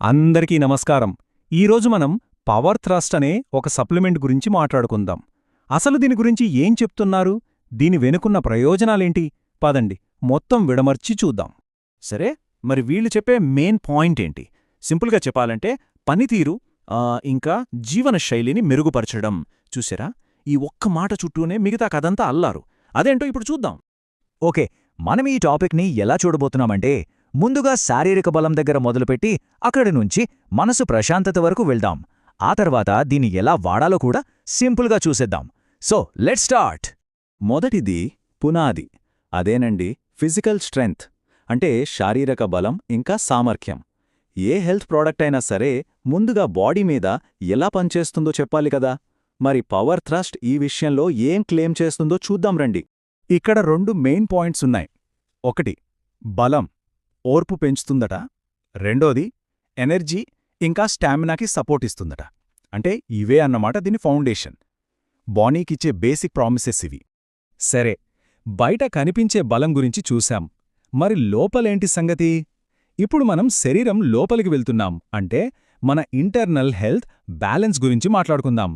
అందరికీ నమస్కారం. ఈరోజు మనం పవర్ థ్రస్ట్ అనే ఒక సప్లిమెంట్ గురించి మాట్లాడుకుందాం. అసలు దీని గురించి ఏం చెప్తున్నారు, దీని వెనుకున్న ప్రయోజనాలేంటి, పదండి మొత్తం విడమర్చి చూద్దాం. సరే, మరి వీళ్ళు చెప్పే మెయిన్ పాయింట్ ఏంటి? సింపుల్గా చెప్పాలంటే పనితీరు ఇంకా జీవనశైలిని మెరుగుపరచడం. చూసారా, ఈ ఒక్క మాట చుట్టూనే మిగతా కథంతా అల్లారు. అదేంటో ఇప్పుడు చూద్దాం. ఓకే, మనం ఈ టాపిక్ని ఎలా చూడబోతున్నామంటే, ముందుగా శారీరక బలం దగ్గర మొదలుపెట్టి అక్కడి నుంచి మనసు ప్రశాంతత వరకు వెళ్దాం. ఆ తర్వాత దీన్ని ఎలా వాడాలో కూడా సింపుల్గా చూసేద్దాం. So let's start. మొదటిది పునాది. అదేనండి ఫిజికల్ స్ట్రెంగ్త్, అంటే శారీరక బలం ఇంకా సామర్థ్యం. ఏ హెల్త్ ప్రోడక్ట్ అయినా సరే ముందుగా బాడీ మీద ఎలా పనిచేస్తుందో చెప్పాలి కదా. మరి పవర్ థ్రస్ట్ ఈ విషయంలో ఏం క్లెయిమ్ చేస్తుందో చూద్దాం రండి. ఇక్కడ రెండు మెయిన్ పాయింట్స్ ఉన్నాయి. ఒకటి బలం, ఓర్పు పెంచుతుందట. రెండోది ఎనర్జీ ఇంకా స్టామినాకి సపోర్ట్ ఇస్తుందట. అంటే ఇవే అన్నమాట దీని ఫౌండేషన్, బాడీకిచ్చే బేసిక్ ప్రామిసెస్ ఇవి. సరే, బయట కనిపించే బలం గురించి చూశాం. మరి లోపలేంటి సంగతి? ఇప్పుడు మనం శరీరం లోపలికి వెళ్తున్నాం, అంటే మన ఇంటర్నల్ హెల్త్ బ్యాలెన్స్ గురించి మాట్లాడుకుందాం.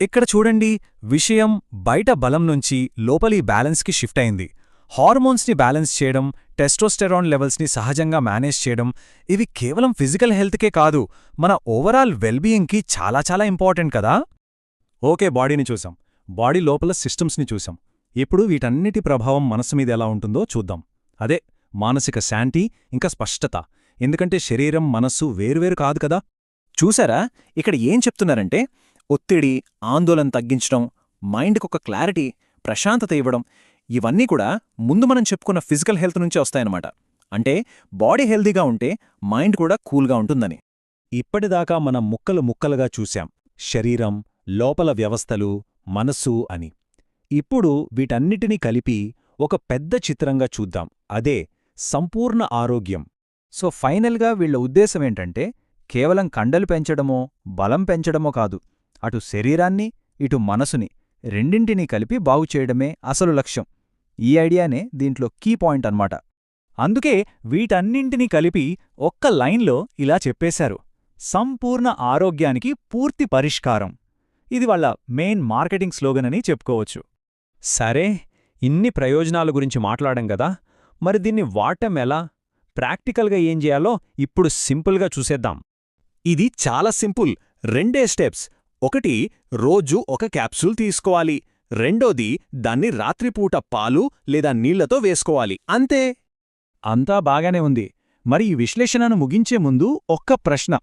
ఇక్కడ చూడండి, విషయం బయట బలం నుంచి లోపలి బ్యాలెన్స్కి షిఫ్ట్ అయింది. హార్మోన్స్ని బ్యాలెన్స్ చేయడం, టెస్టోస్టెరాన్ లెవెల్స్ని సహజంగా మేనేజ్ చేయడం, ఇవి కేవలం ఫిజికల్ హెల్త్కే కాదు, మన ఓవరాల్ వెల్బీయింగ్కి చాలా చాలా ఇంపార్టెంట్ కదా. ఓకే, బాడీని చూసాం, బాడీ లోపల సిస్టమ్స్ని చూసాం. ఇప్పుడు వీటన్నిటి ప్రభావం మనసు మీద ఎలా ఉంటుందో చూద్దాం. అదే మానసిక శాంతి ఇంకా స్పష్టత. ఎందుకంటే శరీరం మనస్సు వేరువేరు కాదు కదా. చూసారా, ఇక్కడ ఏం చెప్తున్నారంటే ఒత్తిడి, ఆందోళన తగ్గించడం, మైండ్కొక క్లారిటీ, ప్రశాంతత ఇవ్వడం, ఇవన్నీ కూడా ముందు మనం చెప్పుకున్న ఫిజికల్ హెల్త్ నుంచే వస్తాయన్నమాట. అంటే బాడీ హెల్తీగా ఉంటే మైండ్ కూడా కూల్గా ఉంటుందని. ఇప్పటిదాకా మనం ముక్కలు ముక్కలుగా చూశాం, శరీరం, లోపల వ్యవస్థలు, మనస్సు అని. ఇప్పుడు వీటన్నిటినీ కలిపి ఒక పెద్ద చిత్రంగా చూద్దాం, అదే సంపూర్ణ ఆరోగ్యం. సో ఫైనల్గా వీళ్ల ఉద్దేశమేంటంటే, కేవలం కండలు పెంచడమో బలం పెంచడమో కాదు, అటు శరీరాన్ని ఇటు మనసుని రెండింటినీ కలిపి బాగుచేయడమే అసలు లక్ష్యం. ఈ ఐడియానే దీంట్లో కీ పాయింట్ అన్నమాట. అందుకే వీటన్నింటినీ కలిపి ఒక్క లైన్లో ఇలా చెప్పేశారు: సంపూర్ణ ఆరోగ్యానికి పూర్తి పరిష్కారం. ఇది వాళ్ళ మెయిన్ మార్కెటింగ్ స్లోగన్ అని చెప్పుకోవచ్చు. సరే, ఇన్ని ప్రయోజనాల గురించి మాట్లాడాం గదా, మరి దీన్ని వాడటం ఎలా, ప్రాక్టికల్గా ఏం చేయాలో ఇప్పుడు సింపుల్గా చూసేద్దాం. ఇది చాలా సింపుల్, రెండే స్టెప్స్. ఒకటి, రోజు ఒక క్యాప్సూల్ తీసుకోవాలి. రెండోది, దాన్ని రాత్రిపూట పాలు లేదా నీళ్లతో వేసుకోవాలి. అంతే. అంతా బాగానే ఉంది. మరి ఈ విశ్లేషణను ముగించే ముందు ఒక్క ప్రశ్న: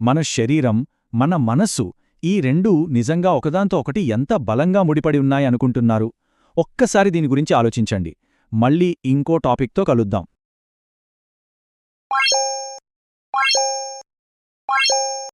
మన శరీరం, మన మనస్సు, ఈ రెండూ నిజంగా ఒకదాంతో ఒకటి ఎంత బలంగా ముడిపడి ఉన్నాయనుకుంటున్నారు? ఒక్కసారి దీని గురించి ఆలోచించండి. మళ్ళీ ఇంకో టాపిక్తో కలుద్దాం.